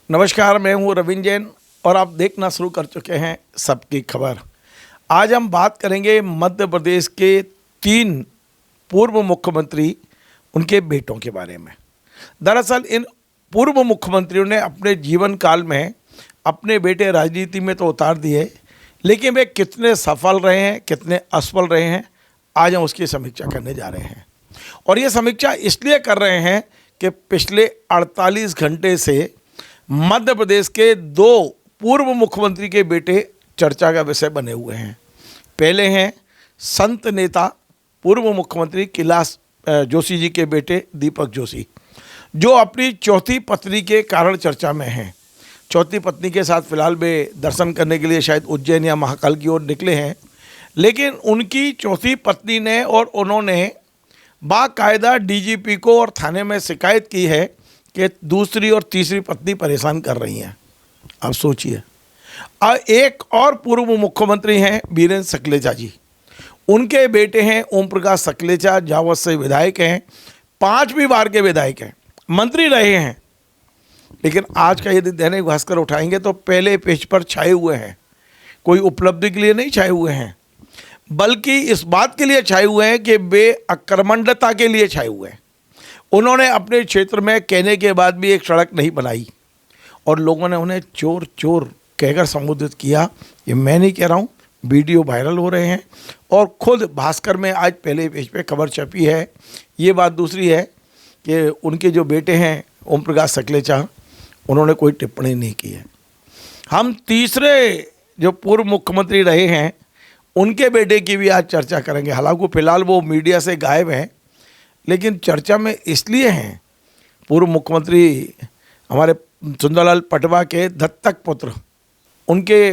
नमस्कार, मैं हूँ रविंद्र जैन और आप देखना शुरू कर चुके हैं सबकी खबर। आज हम बात करेंगे मध्य प्रदेश के 3 पूर्व मुख्यमंत्री, उनके बेटों के बारे में। दरअसल इन पूर्व मुख्यमंत्रियों ने अपने जीवन काल में अपने बेटे राजनीति में तो उतार दिए, लेकिन वे कितने सफल रहे हैं, कितने असफल रहे हैं, आज हम उसकी समीक्षा करने जा रहे हैं। और ये समीक्षा इसलिए कर रहे हैं कि पिछले 48 घंटे से मध्य प्रदेश के 2 पूर्व मुख्यमंत्री के बेटे चर्चा का विषय बने हुए हैं। पहले हैं संत नेता पूर्व मुख्यमंत्री कैलाश जोशी जी के बेटे दीपक जोशी, जो अपनी चौथी पत्नी के कारण चर्चा में हैं। चौथी पत्नी के साथ फिलहाल वे दर्शन करने के लिए शायद उज्जैन या महाकाल की ओर निकले हैं, लेकिन उनकी चौथी पत्नी ने और उन्होंने बाकायदा डीजीपी को और थाने में शिकायत की है कि दूसरी और तीसरी पत्नी परेशान कर रही हैं। अब सोचिए, एक और पूर्व मुख्यमंत्री हैं वीरेंद्र सकलेचा जी, उनके बेटे हैं ओम प्रकाश सकलेचा, जावत से विधायक हैं, 5वीं बार के विधायक हैं, मंत्री रहे हैं। लेकिन आज का यदि दैनिक भास्कर उठाएंगे तो पहले पेज पर छाए हुए हैं। कोई उपलब्धि के लिए नहीं छाए हुए हैं, बल्कि इस बात के लिए छाए हुए हैं कि वे अकर्मण्यता के लिए छाए हुए हैं। उन्होंने अपने क्षेत्र में कहने के बाद भी एक सड़क नहीं बनाई और लोगों ने उन्हें चोर चोर कहकर संबोधित किया। ये मैं नहीं कह रहा हूँ, वीडियो वायरल हो रहे हैं और खुद भास्कर में आज पहले पेज पे खबर छपी है। ये बात दूसरी है कि उनके जो बेटे हैं ओम प्रकाश सकलेचा, उन्होंने कोई टिप्पणी नहीं की है। हम तीसरे जो पूर्व मुख्यमंत्री रहे हैं उनके बेटे की भी आज चर्चा करेंगे। हालांकि फिलहाल वो मीडिया से गायब हैं, लेकिन चर्चा में इसलिए हैं। पूर्व मुख्यमंत्री हमारे सुंदरलाल पटवा के दत्तक पुत्र, उनके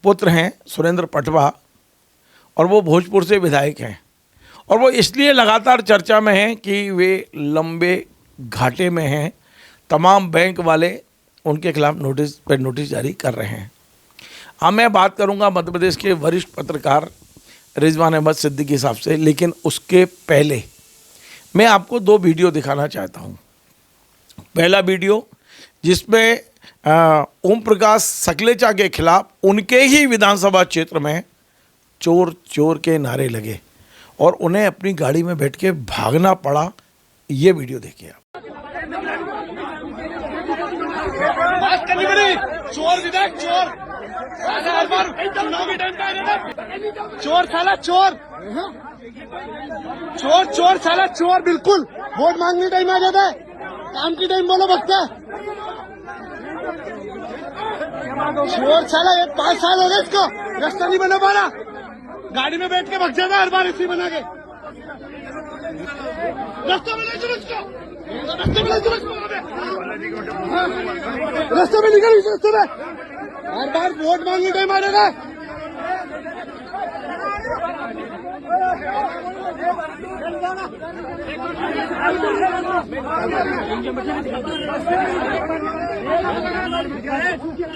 पुत्र हैं सुरेंद्र पटवा, और वो भोजपुर से विधायक हैं। और वो इसलिए लगातार चर्चा में हैं कि वे लंबे घाटे में हैं। तमाम बैंक वाले उनके खिलाफ नोटिस जारी कर रहे हैं। अब मैं बात करूंगा मध्य प्रदेश के वरिष्ठ पत्रकार रिजवान अहमद सिद्दीकी साहब से, लेकिन उसके पहले मैं आपको 2 वीडियो दिखाना चाहता हूं। पहला वीडियो जिसमें ओम प्रकाश सकलेचा के खिलाफ उनके ही विधानसभा क्षेत्र में चोर चोर के नारे लगे और उन्हें अपनी गाड़ी में बैठ के भागना पड़ा। ये वीडियो देखिए आप। चोर विधायक चोर, चोर साला चोर, चोर चोर साला चोर, बिल्कुल वोट मांगने टाइम आ जाता है, काम की टाइम बोलो बकता है। चोर साला, ये 5 साल हो गए इसको, रास्ता नहीं बना पा रहा, गाड़ी में बैठ के भग जाता है हर बार इसी बना के। रास्ता में नहीं चलो इसको, रास्ते में नहीं चलो इसको, रास्ते में निकल, इस रास्ते में हर बार वोट मांगने टाइम आ जाता है।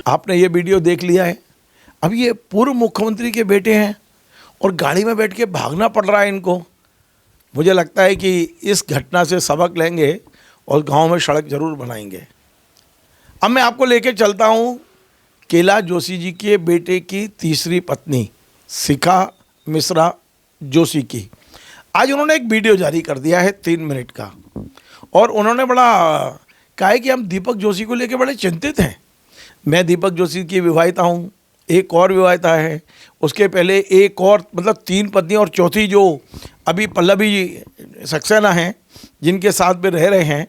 आपने ये वीडियो देख लिया है। अब ये पूर्व मुख्यमंत्री के बेटे हैं और गाड़ी में बैठ के भागना पड़ रहा है इनको। मुझे लगता है कि इस घटना से सबक लेंगे और गांव में सड़क जरूर बनाएंगे। अब मैं आपको लेके चलता हूँ कैलाश जोशी जी के बेटे की तीसरी पत्नी शिखा मिश्रा जोशी की। आज उन्होंने एक वीडियो जारी कर दिया है 3 मिनट का, और उन्होंने बड़ा कहा है कि हम दीपक जोशी को लेकर बड़े चिंतित हैं। मैं दीपक जोशी की विवाहिता हूँ, एक और विवाहिता है, उसके पहले एक और, मतलब 3 पत्नी और चौथी जो अभी पल्लवी सक्सेना हैं जिनके साथ में रह रहे हैं।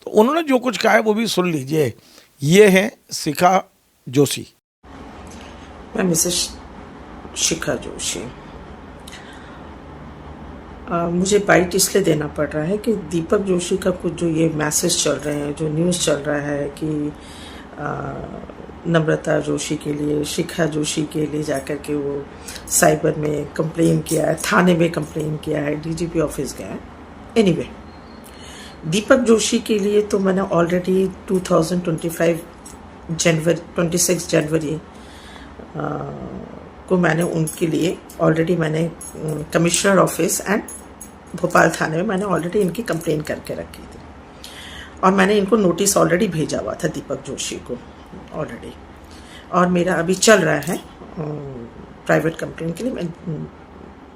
तो उन्होंने जो कुछ कहा है वो भी सुन लीजिए। ये है शिखा जोशी। मैं मिसेस शिखा जोशी। मुझे बाइट इसलिए देना पड़ रहा है कि दीपक जोशी का कुछ जो ये मैसेज चल रहे हैं, जो न्यूज़ चल रहा है कि नम्रता जोशी के लिए, शिखा जोशी के लिए जाकर के वो साइबर में कंप्लेन किया है, थाने में कंप्लेन किया है, डीजीपी ऑफिस गया है। एनीवे, दीपक जोशी के लिए तो मैंने ऑलरेडी 26 जनवरी को मैंने उनके लिए ऑलरेडी मैंने कमिश्नर ऑफिस एंड भोपाल थाने में मैंने ऑलरेडी इनकी कंप्लेन करके रखी थी और मैंने इनको नोटिस ऑलरेडी भेजा हुआ था दीपक जोशी को। ऑलरेडी, और मेरा अभी चल रहा है प्राइवेट कंपनी के लिए मैं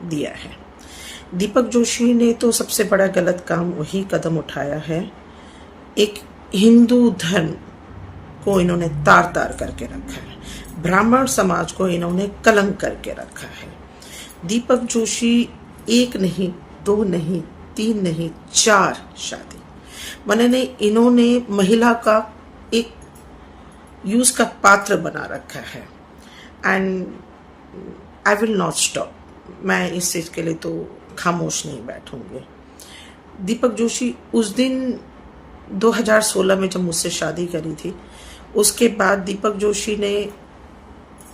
दिया है। दीपक जोशी ने तो सबसे बड़ा गलत काम वही कदम उठाया है, एक हिंदू धर्म को इन्होंने तार तार करके रखा है, ब्राह्मण समाज को इन्होंने कलंक करके रखा है। दीपक जोशी एक नहीं, दो नहीं, तीन नहीं, 4 शादी मैंने इन्होंने महिला का एक यूज का पात्र बना रखा है। And I will not stop, मैं इस चीज के लिए तो खामोश नहीं बैठूंगी। दीपक जोशी उस दिन 2016 में जब मुझसे शादी करी थी, उसके बाद दीपक जोशी ने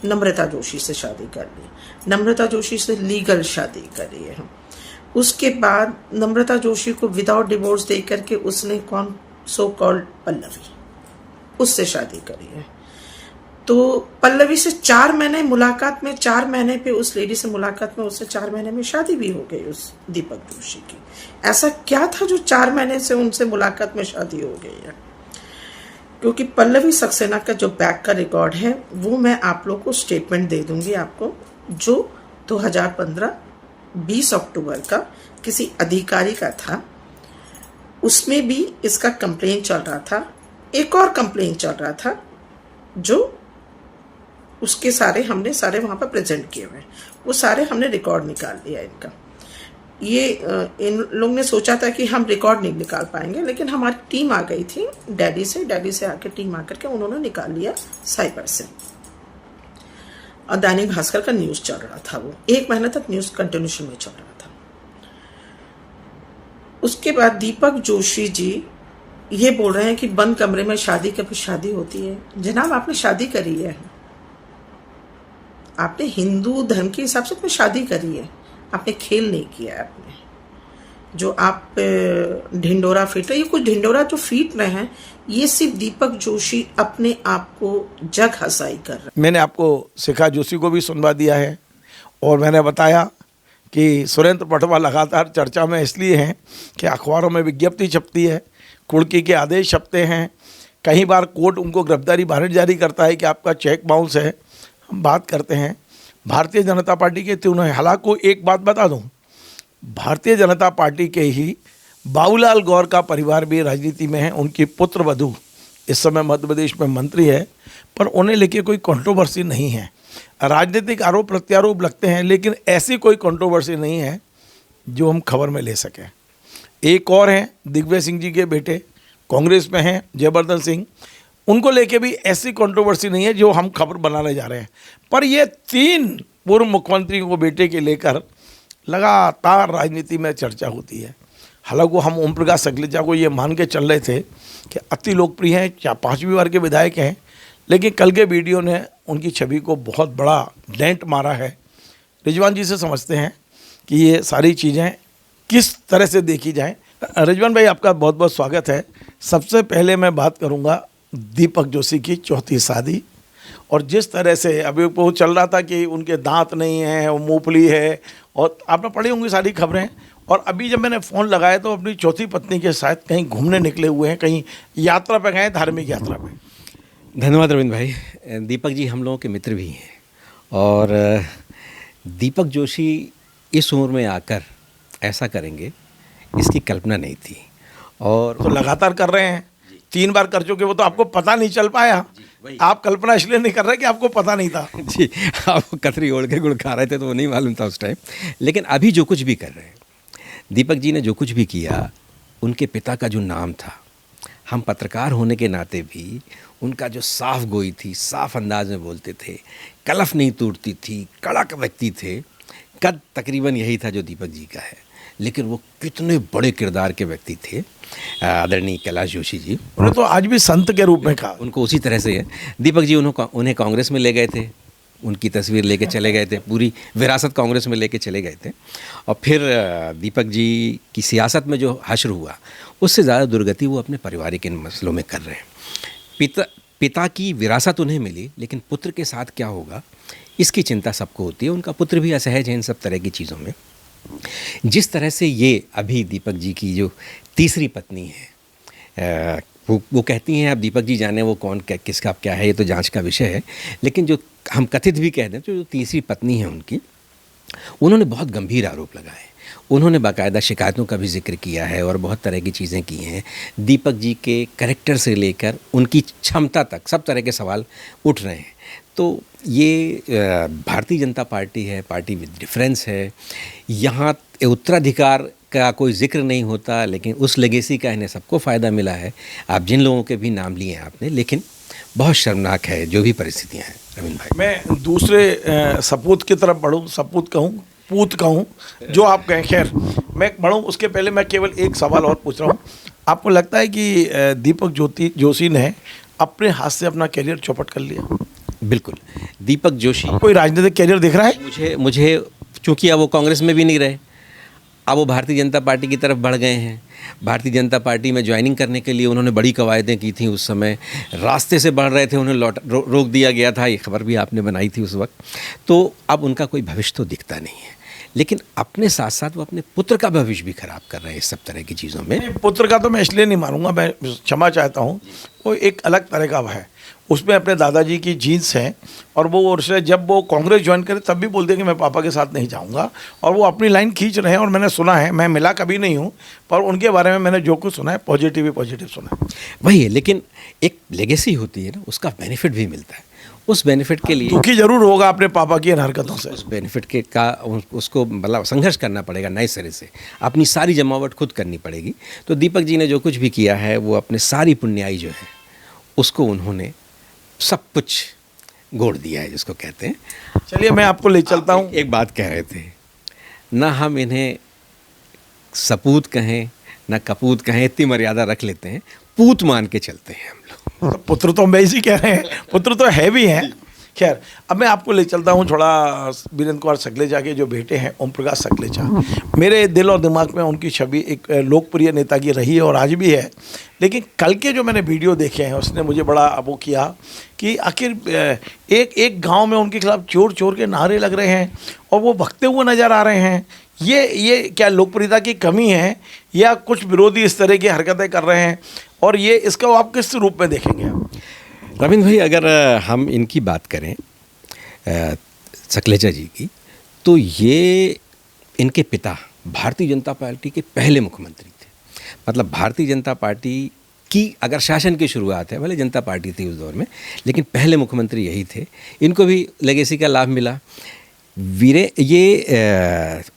नम्रता जोशी से शादी कर ली, नम्रता जोशी से लीगल शादी करी है। उसके बाद नम्रता जोशी को विदाउट डिवोर्स दे करके उसने कौन सो कॉल्ड पल्लवी, उससे शादी करी है। तो पल्लवी से 4 महीने मुलाकात में, 4 महीने पे उस लेडी से मुलाकात में उससे 4 महीने में शादी भी हो गई उस दीपक जोशी की। ऐसा क्या था जो 4 महीने से उनसे मुलाकात में शादी हो गई है? क्योंकि पल्लवी सक्सेना का जो बैक का रिकॉर्ड है वो मैं आप लोग को स्टेटमेंट दे दूंगी आपको, जो 2015 20 अक्टूबर का किसी अधिकारी का था। उसमें भी इसका कंप्लेन चल रहा था, एक और कंप्लेन चल रहा था जो उसके हमने सारे वहां पर प्रेजेंट किए हुए, वो सारे हमने रिकॉर्ड निकाल लिया इनका। ये इन लोग ने सोचा था कि हम रिकॉर्ड नहीं निकाल पाएंगे, लेकिन हमारी टीम आ गई थी दिल्ली से आकर टीम आकर के उन्होंने निकाल लिया साइबर से। और दैनिक भास्कर का न्यूज चल रहा था, वो 1 महीने तक न्यूज कंटिन्यूशन में चल रहा था। उसके बाद दीपक जोशी जी ये बोल रहे हैं कि बंद कमरे में शादी कभी शादी होती है। जनाब, आपने शादी करी है, आपने हिंदू धर्म के हिसाब से अपनी शादी करी है, आपने खेल नहीं किया है। आपने जो आप ढिंडोरा फीट रहे, ये कुछ ढिंडोरा जो फीट रहे हैं, ये सिर्फ दीपक जोशी अपने आप को जग हंसाई कर रहे हैं। मैंने आपको शिखा जोशी को भी सुनवा दिया है और मैंने बताया कि सुरेंद्र पटवा लगातार चर्चा में इसलिए हैं कि अखबारों में विज्ञप्ति छपती है, कुर्की के आदेश छपते हैं, कई बार कोर्ट उनको गिरफ्तारी वारंट जारी करता है कि आपका चेक बाउंस है। हम बात करते हैं भारतीय जनता पार्टी के तीनों। हालांकि एक बात बता दूं, भारतीय जनता पार्टी के ही बाबूलाल गौर का परिवार भी राजनीति में है। उनकी पुत्र वधू इस समय मध्य प्रदेश में मंत्री है, पर उन्हें लेके कोई कंट्रोवर्सी नहीं है। राजनीतिक आरोप प्रत्यारोप लगते हैं, लेकिन ऐसी कोई कंट्रोवर्सी नहीं है जो हम खबर में ले सकें। एक और हैं दिग्विजय सिंह जी के बेटे, कांग्रेस में हैं जयवर्धन सिंह, उनको लेके भी ऐसी कंट्रोवर्सी नहीं है जो हम खबर बनाने जा रहे हैं। पर ये 3 पूर्व मुख्यमंत्रियों को बेटे के लेकर लगातार राजनीति में चर्चा होती है। हालांकि हम ओम प्रकाश सखलेचा को ये मान के चल रहे थे कि अति लोकप्रिय हैं, 5वीं बार के विधायक हैं, लेकिन कल के वीडियो ने उनकी छवि को बहुत बड़ा डेंट मारा है। रिजवान जी से समझते हैं कि ये सारी चीज़ें किस तरह से देखी जाए। रिजवान भाई, आपका बहुत बहुत स्वागत है। सबसे पहले मैं बात करूंगा दीपक जोशी की 4थी शादी, और जिस तरह से अभी वो चल रहा था कि उनके दांत नहीं हैं, वो मूंगफली है, और आपने पढ़ी होंगी सारी खबरें। और अभी जब मैंने फ़ोन लगाया तो अपनी 4थी पत्नी के साथ कहीं घूमने निकले हुए हैं, कहीं यात्रा पर गए, धार्मिक यात्रा पर। धन्यवाद रविंद्र भाई। दीपक जी हम लोगों के मित्र भी हैं, और दीपक जोशी इस उम्र में आकर ऐसा करेंगे इसकी कल्पना नहीं थी। और तो लगातार कर रहे हैं, 3 बार कर चुके, वो तो आपको पता नहीं चल पाया। आप कल्पना इसलिए नहीं कर रहे कि आपको पता नहीं था। जी, आप कतरी ओढ़ के गुड़ खा रहे थे तो वो नहीं मालूम था उस टाइम। लेकिन अभी जो कुछ भी कर रहे हैं, दीपक जी ने जो कुछ भी किया, उनके पिता का जो नाम था, हम पत्रकार होने के नाते भी उनका जो साफ गोई थी, साफ अंदाज में बोलते थे, कलफ नहीं टूटती थी, कड़क व्यक्ति थे। कद तकरीबन यही था जो दीपक जी का है, लेकिन वो कितने बड़े किरदार के व्यक्ति थे आदरणीय कैलाश जोशी जी। उन्हें तो आज भी संत के रूप में कहा। उनको उसी तरह से है। दीपक जी उन्हें कांग्रेस में ले गए थे, उनकी तस्वीर लेके चले गए थे, पूरी विरासत कांग्रेस में लेके चले गए थे। और फिर दीपक जी की सियासत में जो हश्र हुआ, उससे ज़्यादा दुर्गति वो अपने पारिवारिक इन मसलों में कर रहे हैं। पिता की विरासत उन्हें मिली, लेकिन पुत्र के साथ क्या होगा इसकी चिंता सबको होती है। उनका पुत्र भी असहज है इन सब तरह की चीज़ों में। जिस तरह से ये अभी दीपक जी की जो तीसरी पत्नी है वो कहती हैं, अब दीपक जी जाने वो कौन किसका क्या है, ये तो जांच का विषय है। लेकिन जो हम कथित भी कह दें तो जो तीसरी पत्नी है उनकी, उन्होंने बहुत गंभीर आरोप लगाए। उन्होंने बाकायदा शिकायतों का भी जिक्र किया है और बहुत तरह की चीज़ें की हैं। दीपक जी के कैरेक्टर से लेकर उनकी क्षमता तक सब तरह के सवाल उठ रहे हैं। तो ये भारतीय जनता पार्टी है, पार्टी विद डिफरेंस है। यहाँ उत्तराधिकार का कोई जिक्र नहीं होता, लेकिन उस लेगेसी का इन्हें सबको फ़ायदा मिला है। आप जिन लोगों के भी नाम लिए हैं आपने, लेकिन बहुत शर्मनाक है जो भी परिस्थितियाँ हैं रवीन भाई। मैं दूसरे सपूत की तरफ बढ़ूँ, सपूत कहूँ, पूत कहूँ, जो आप कहें, खैर मैं बढ़ूँ उसके पहले मैं केवल एक सवाल और पूछ रहा हूँ। आपको लगता है कि दीपक जोशी ने अपने हाथ से अपना करियर चौपट कर लिया? बिल्कुल। दीपक जोशी कोई राजनीतिक करियर दिख रहा है? मुझे चूँकि अब वो कांग्रेस में भी नहीं रहे, अब वो भारतीय जनता पार्टी की तरफ बढ़ गए हैं। भारतीय जनता पार्टी में ज्वाइनिंग करने के लिए उन्होंने बड़ी कवायदें की थी। उस समय रास्ते से बढ़ रहे थे, उन्हें रोक दिया गया था। ये खबर भी आपने बनाई थी उस वक्त। तो अब उनका कोई भविष्य तो दिखता नहीं है, लेकिन अपने साथ साथ वो अपने पुत्र का भविष्य भी खराब कर रहे हैं इस सब तरह की चीज़ों में। पुत्र का तो मैं इसलिए नहीं मानूंगा, मैं क्षमा चाहता हूँ, वो एक अलग तरह का है। उसमें अपने दादाजी की जीन्स है और वो उससे जब वो कांग्रेस ज्वाइन करे तब भी बोलते हैं कि मैं पापा के साथ नहीं जाऊंगा, और वो अपनी लाइन खींच रहे हैं। और मैंने सुना है, मैं मिला कभी नहीं हूँ, पर उनके बारे में मैंने जो कुछ सुना है पॉजिटिव ही पॉजिटिव सुना है। वही है, लेकिन एक लेगेसी होती है ना, उसका बेनिफिट भी मिलता है। उस बेनिफिट के लिए दुखी जरूर होगा अपने पापा की इन हरकतों से। उस बेनिफिट के का उसको मतलब संघर्ष करना पड़ेगा नए सिरे से, अपनी सारी जमावट खुद करनी पड़ेगी। तो दीपक जी ने जो कुछ भी किया है वो अपने सारी पुण्याई जो है उसको उन्होंने सब कुछ गोड़ दिया है, जिसको कहते हैं। चलिए मैं आपको ले चलता हूँ। एक बात कह रहे थे ना, हम इन्हें सपूत कहें ना कपूत कहें, इतनी मर्यादा रख लेते हैं, पूत मान के चलते हैं हम लोग। तो पुत्र तो हम ऐसे ही कह रहे हैं, पुत्र तो है भी हैं। खैर अब मैं आपको ले चलता हूँ थोड़ा वीरेंद्र कुमार सकलेचा के जो बेटे हैं ओम प्रकाश सकलेचा। मेरे दिल और दिमाग में उनकी छवि एक लोकप्रिय नेता की रही है और आज भी है। लेकिन कल के जो मैंने वीडियो देखे हैं उसने मुझे बड़ा वो किया कि आखिर एक गांव में उनके खिलाफ चोर चोर के नारे लग रहे हैं और वो भगते हुए नज़र आ रहे हैं। ये क्या लोकप्रियता की कमी है या कुछ विरोधी इस तरह की हरकतें कर रहे हैं, और ये इसका आप किस रूप में देखेंगे आप? रविंद्र भाई, अगर हम इनकी बात करें सकलेचा जी की, तो ये इनके पिता भारतीय जनता पार्टी के पहले मुख्यमंत्री थे। मतलब भारतीय जनता पार्टी की अगर शासन की शुरुआत है, भले जनता पार्टी थी उस दौर में, लेकिन पहले मुख्यमंत्री यही थे। इनको भी लेगेसी का लाभ मिला।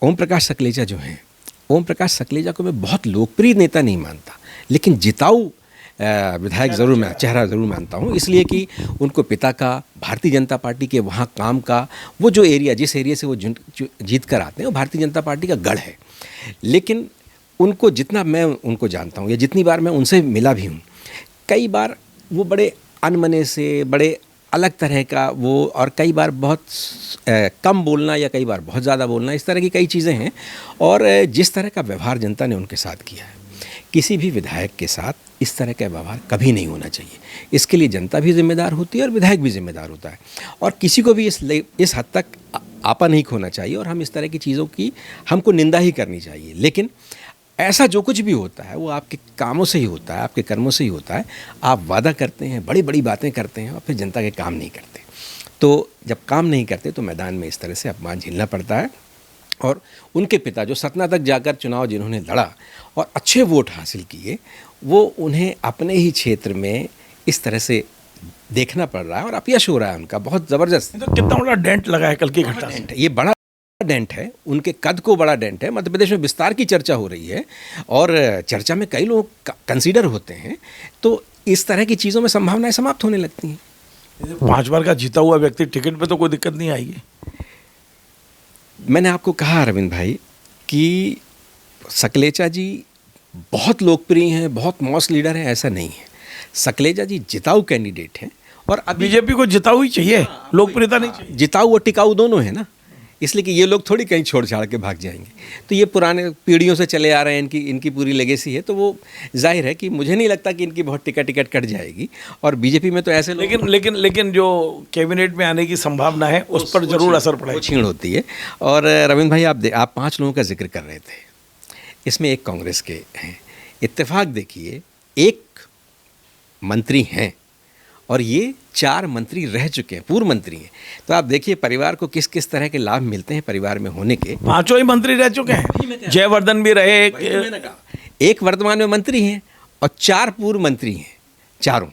ओम प्रकाश सकलेचा जो हैं, ओम प्रकाश सकलेचा को मैं बहुत लोकप्रिय नेता नहीं मानता, लेकिन जिताऊ विधायक चेहरा ज़रूर मानता हूँ। इसलिए कि उनको पिता का, भारतीय जनता पार्टी के वहाँ काम का, वो जो एरिया, जिस एरिया से वो जीत कर आते हैं, वो भारतीय जनता पार्टी का गढ़ है। लेकिन उनको जितना मैं उनको जानता हूँ या जितनी बार मैं उनसे मिला भी हूँ, कई बार वो बड़े अनमने से, बड़े अलग तरह का वो, और कई बार बहुत कम बोलना या कई बार बहुत ज़्यादा बोलना, इस तरह की कई चीज़ें हैं। और जिस तरह का व्यवहार जनता ने उनके साथ किया है, किसी भी विधायक के साथ इस तरह का व्यवहार कभी नहीं होना चाहिए। इसके लिए जनता भी जिम्मेदार होती है और विधायक भी जिम्मेदार होता है, और किसी को भी इस हद तक आपा नहीं खोना चाहिए और हम इस तरह की चीज़ों की हमको निंदा ही करनी चाहिए। लेकिन ऐसा जो कुछ भी होता है वो आपके कामों से ही होता है, आपके कर्मों से ही होता है। आप वादा करते हैं, बड़ी बड़ी बातें करते हैं और फिर जनता के काम नहीं करते। तो जब काम नहीं करते तो मैदान में इस तरह से अपमान झेलना पड़ता है। और उनके पिता जो सतना तक जाकर चुनाव जिन्होंने लड़ा और अच्छे वोट हासिल किए, वो उन्हें अपने ही क्षेत्र में इस तरह से देखना पड़ रहा है और अपयश हो रहा है उनका बहुत ज़बरदस्त। तो कितना बड़ा डेंट लगा है कल की घटना से? ये बड़ा डेंट है, उनके कद को बड़ा डेंट है। मध्य प्रदेश में विस्तार की चर्चा हो रही है और चर्चा में कई लोग कंसीडर होते हैं, तो इस तरह की चीज़ों में संभावनाएं समाप्त होने लगती हैं। 5 बार का जीता हुआ व्यक्ति टिकट पे तो कोई दिक्कत नहीं आएगी। मैंने आपको कहा अरविंद भाई कि सकलेचा जी बहुत लोकप्रिय हैं, बहुत मॉस लीडर हैं, ऐसा नहीं है। सकलेचा जी जिताऊ कैंडिडेट हैं और अब बीजेपी को जिताऊ ही चाहिए, लोकप्रियता नहीं चाहिए। जिताऊ और टिकाऊ दोनों है ना, इसलिए कि ये लोग थोड़ी कहीं छोड़ छाड़ के भाग जाएंगे। तो ये पुराने पीढ़ियों से चले आ रहे हैं, इनकी पूरी लेगेसी है। तो वो जाहिर है कि मुझे नहीं लगता कि इनकी बहुत टिकट कट जाएगी। और बीजेपी में तो ऐसे लेकिन जो कैबिनेट में आने की संभावना है उस पर जरूर असर पड़ेगा, छीण होती है। और रविंद्र भाई, आप 5 लोगों का जिक्र कर रहे थे, इसमें एक कांग्रेस के हैं। इत्तेफाक देखिए, एक मंत्री हैं और ये 4 मंत्री रह चुके हैं, पूर्व मंत्री हैं। तो आप देखिए परिवार को किस किस तरह के लाभ मिलते हैं परिवार में होने के। 5 ही मंत्री रह चुके हैं, जयवर्धन भी रहे, एक वर्तमान में मंत्री हैं और 4 पूर्व मंत्री हैं, चारों।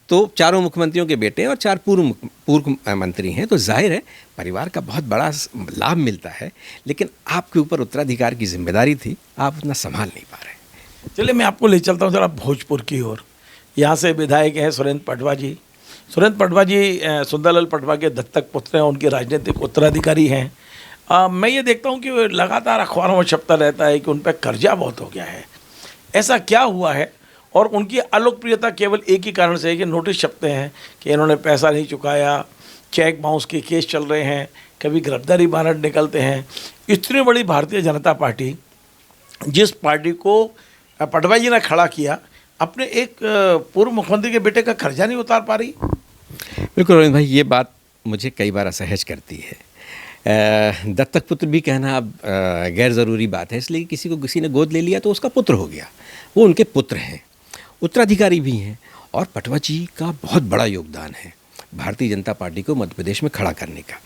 तो चारों मुख्यमंत्रियों के बेटे और 4 पूर्व मंत्री हैं। तो जाहिर है परिवार का बहुत बड़ा लाभ मिलता है, लेकिन आपके ऊपर उत्तराधिकार की जिम्मेदारी थी, आप उतना संभाल नहीं पा रहे। चलिए मैं आपको ले चलता हूँ जरा भोजपुर की ओर। यहाँ से विधायक हैं सुरेंद्र पटवा जी। सुरेंद्र पटवा जी सुंदरलाल पटवा के दत्तक पुत्र हैं, उनके राजनीतिक उत्तराधिकारी हैं। मैं ये देखता हूँ कि लगातार अखबारों में छपता रहता है कि उन पर कर्जा बहुत हो गया है। ऐसा क्या हुआ है? और उनकी अलोकप्रियता केवल एक ही कारण से है कि नोटिस छपते हैं कि इन्होंने पैसा नहीं चुकाया, चेक बाउंस के केस चल रहे हैं, कभी गिरफ्तारी वारंट निकलते हैं। इतनी बड़ी भारतीय जनता पार्टी, जिस पार्टी को पटवा जी ने खड़ा किया, अपने एक पूर्व मुख्यमंत्री के बेटे का कर्जा नहीं उतार पा रही। बिल्कुल रविंद्र भाई, ये बात मुझे कई बार असहज करती है। दत्तक पुत्र भी कहना अब गैर ज़रूरी बात है, इसलिए किसी को किसी ने गोद ले लिया तो उसका पुत्र हो गया, वो उनके पुत्र हैं, उत्तराधिकारी भी हैं। और पटवा जी का बहुत बड़ा योगदान है भारतीय जनता पार्टी को मध्य प्रदेश में खड़ा करने का।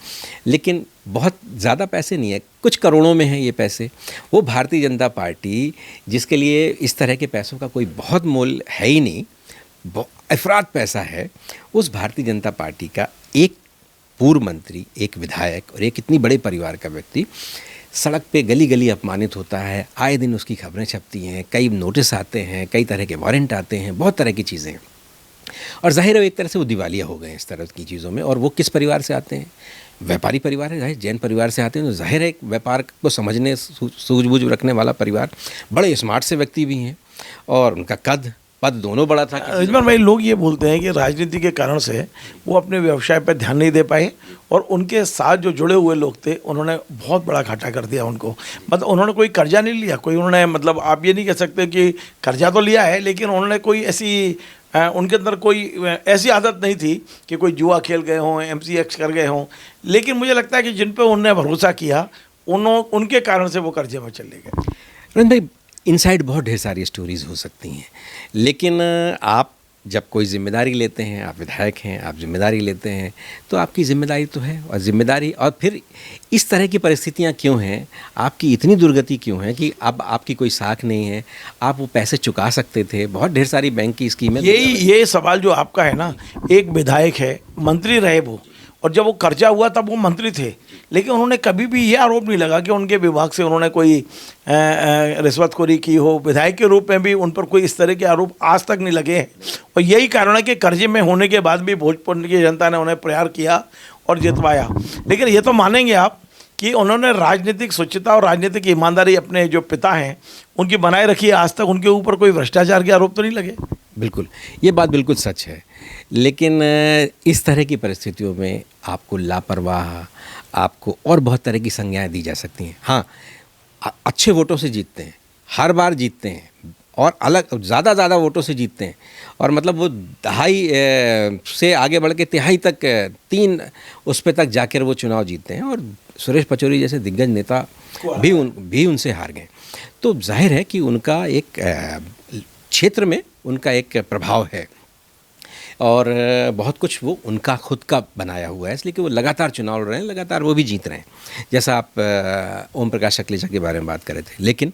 लेकिन बहुत ज़्यादा पैसे नहीं है, कुछ करोड़ों में हैं ये पैसे। वो भारतीय जनता पार्टी जिसके लिए इस तरह के पैसों का कोई बहुत मोल है ही नहीं, अफराद पैसा है, उस भारतीय जनता पार्टी का एक पूर्व मंत्री, एक विधायक और एक इतनी बड़े परिवार का व्यक्ति सड़क पे गली गली अपमानित होता है। आए दिन उसकी खबरें छपती हैं, कई नोटिस आते हैं, कई तरह के वारंट आते हैं, बहुत तरह की चीज़ें। और जाहिर है एक तरह से वो दिवालिया हो गए हैं इस तरह की चीज़ों में। और वो किस परिवार से आते हैं? व्यापारी परिवार है, जाहिर जैन परिवार से आते हैं। तो जाहिर है एक व्यापार को समझने सूझबूझ रखने वाला परिवार, बड़े स्मार्ट से व्यक्ति भी हैं और उनका कद पद दोनों बड़ा था। रिजवान भाई, लोग ये बोलते हैं कि राजनीति के कारण से वो अपने व्यवसाय पर ध्यान नहीं दे पाए और उनके साथ जो जुड़े हुए लोग थे उन्होंने बहुत बड़ा घाटा कर दिया उनको। मतलब उन्होंने कोई कर्जा नहीं लिया, कोई उन्होंने, मतलब आप ये नहीं कह सकते कि कर्जा तो लिया है, लेकिन उन्होंने कोई ऐसी उनके अंदर कोई ऐसी आदत नहीं थी कि कोई जुआ खेल गए हों, MCX कर गए हों। लेकिन मुझे लगता है कि जिन पर उन्होंने भरोसा किया उनके कारण से वो कर्जे में चले गए। रविंद्र भाई, इनसाइड बहुत ढेर सारी स्टोरीज़ हो सकती हैं, लेकिन आप जब कोई जिम्मेदारी लेते हैं, आप विधायक हैं, आप जिम्मेदारी लेते हैं, तो आपकी जिम्मेदारी तो है। और जिम्मेदारी, और फिर इस तरह की परिस्थितियां क्यों हैं, आपकी इतनी दुर्गति क्यों है कि अब आपकी कोई साख नहीं है, आप वो पैसे चुका सकते थे। बहुत ढेर सारी बैंक की स्कीमें। ये सवाल जो आपका है ना, एक विधायक है, मंत्री रहे वो, और जब वो कर्जा हुआ तब वो मंत्री थे, लेकिन उन्होंने कभी भी ये आरोप नहीं लगा कि उनके विभाग से उन्होंने कोई रिश्वतखोरी की हो। विधायक के रूप में भी उन पर कोई इस तरह के आरोप आज तक नहीं लगे हैं। और यही कारण है कि कर्जे में होने के बाद भी भोजपुर की जनता ने उन्हें प्रयार किया और जितवाया। लेकिन ये तो मानेंगे आप कि उन्होंने राजनीतिक स्वच्छता और राजनीतिक ईमानदारी अपने जो पिता हैं उनकी बनाए रखी है। आज तक उनके ऊपर कोई भ्रष्टाचार के आरोप तो नहीं लगे। बिल्कुल, ये बात बिल्कुल सच है। लेकिन इस तरह की परिस्थितियों में आपको लापरवाह, आपको और बहुत तरह की संज्ञाएं दी जा सकती हैं। हाँ, अच्छे वोटों से जीतते हैं, हर बार जीतते हैं, और अलग ज़्यादा वोटों से जीतते हैं। और मतलब वो दहाई से आगे बढ़ के तिहाई तक, 3 उस पे तक जाकर वो चुनाव जीतते हैं। और सुरेश पचौरी जैसे दिग्गज नेता भी उनसे हार गए। तो जाहिर है कि उनका एक क्षेत्र में उनका एक प्रभाव है और बहुत कुछ वो उनका खुद का बनाया हुआ है, इसलिए कि वो लगातार चुनाव लड़ रहे हैं, लगातार वो भी जीत रहे हैं। जैसा आप ओम प्रकाश अखलेचा के बारे में बात कर रहे थे। लेकिन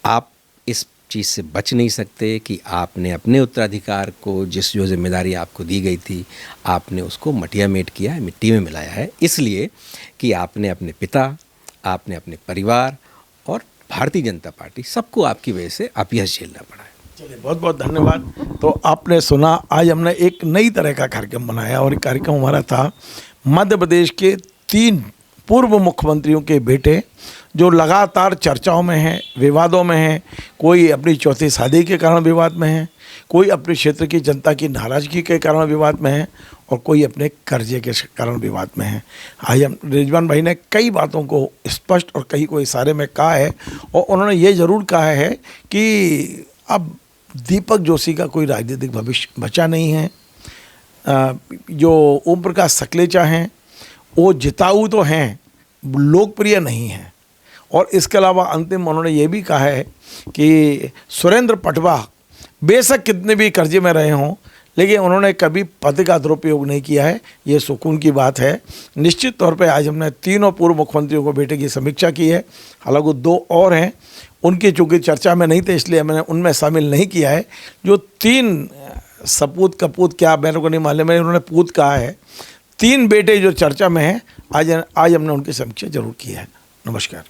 आप इस चीज़ से बच नहीं सकते कि आपने अपने उत्तराधिकार को, जो जिम्मेदारी आपको दी गई थी, आपने उसको मटियामेट किया है, मिट्टी में मिलाया है, इसलिए कि आपने अपने पिता, आपने अपने परिवार और भारतीय जनता पार्टी, सबको आपकी वजह से अपयश झेलना पड़ा है। चलिए, बहुत बहुत धन्यवाद। तो आपने सुना, आज हमने एक नई तरह का कार्यक्रम बनाया और ये कार्यक्रम हमारा था मध्य प्रदेश के 3 पूर्व मुख्यमंत्रियों के बेटे जो लगातार चर्चाओं में हैं, विवादों में हैं। कोई अपनी चौथी शादी के कारण विवाद में है, कोई अपने क्षेत्र की जनता की नाराज़गी के कारण विवाद में है, और कोई अपने कर्जे के कारण विवाद में है। आज हम रिजवान भाई ने कई बातों को स्पष्ट और कई को इशारे में कहा है, और उन्होंने ये ज़रूर कहा है कि अब दीपक जोशी का कोई राजनीतिक भविष्य बचा नहीं है। जो ओम प्रकाश सकलेचा हैं वो जिताऊ तो हैं, लोकप्रिय नहीं हैं। और इसके अलावा अंतिम उन्होंने ये भी कहा है कि सुरेंद्र पटवा बेशक कितने भी कर्जे में रहे हों, लेकिन उन्होंने कभी पद का दुरुपयोग नहीं किया है। ये सुकून की बात है। निश्चित तौर पे आज हमने तीनों पूर्व मुख्यमंत्रियों को बेटे की समीक्षा की है। हालांकि 2 और हैं, उनकी चूँकि चर्चा में नहीं थे इसलिए मैंने उनमें शामिल नहीं किया है। जो 3 सपूत कपूत क्या मेरे को नहीं मालूम है, उन्होंने पूत कहा है, 3 बेटे जो चर्चा में हैं, आज हमने उनकी समीक्षा जरूर की है। नमस्कार।